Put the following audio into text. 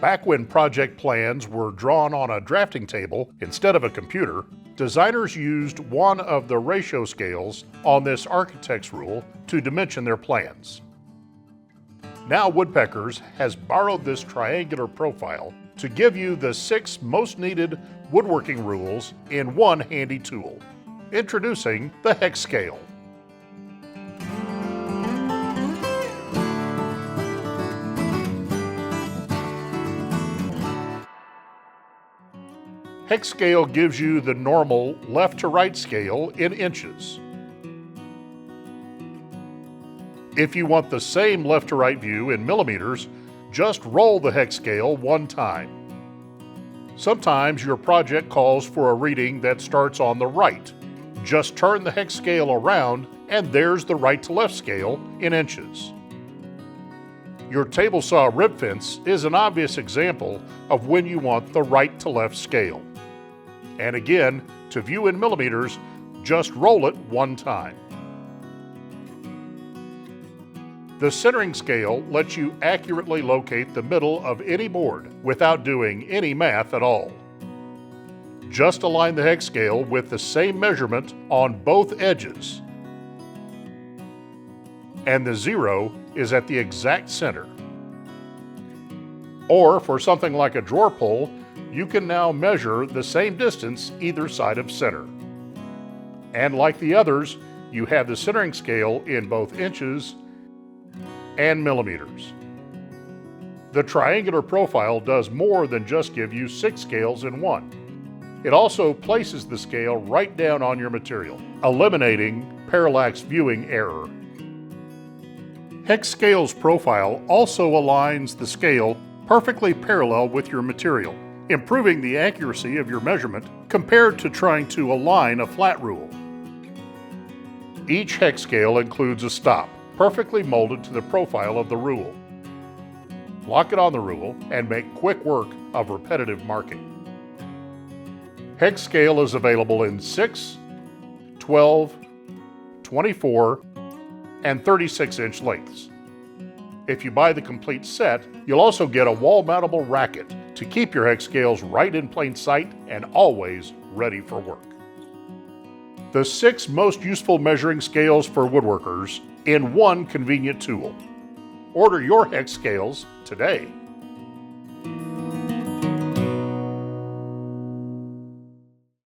Back when project plans were drawn on a drafting table instead of a computer, designers used one of the ratio scales on this architect's rule to dimension their plans. Now Woodpeckers has borrowed this triangular profile to give you the 6 most needed woodworking rules in one handy tool. Introducing the HexScale. HexScale gives you the normal left to right scale in inches. If you want the same left to right view in millimeters, just roll the HexScale one time. Sometimes your project calls for a reading that starts on the right. Just turn the HexScale around and there's the right to left scale in inches. Your table saw rib fence is an obvious example of when you want the right to left scale. And again, to view in millimeters, just roll it one time. The centering scale lets you accurately locate the middle of any board without doing any math at all. Just align the HexScale with the same measurement on both edges. And the 0 is at the exact center. Or for something like a drawer pull, you can now measure the same distance either side of center. And like the others, you have the centering scale in both inches and millimeters. The triangular profile does more than just give you 6 scales in one. It also places the scale right down on your material, eliminating parallax viewing error. HexScale's profile also aligns the scale perfectly parallel with your material, improving the accuracy of your measurement compared to trying to align a flat rule. Each HexScale includes a stop, perfectly molded to the profile of the rule. Lock it on the rule and make quick work of repetitive marking. HexScale is available in 6, 12, 24, and 36-inch lengths. If you buy the complete set, you'll also get a wall-mountable racket to keep your HexScales right in plain sight and always ready for work. The 6 most useful measuring scales for woodworkers in one convenient tool. Order your HexScales today.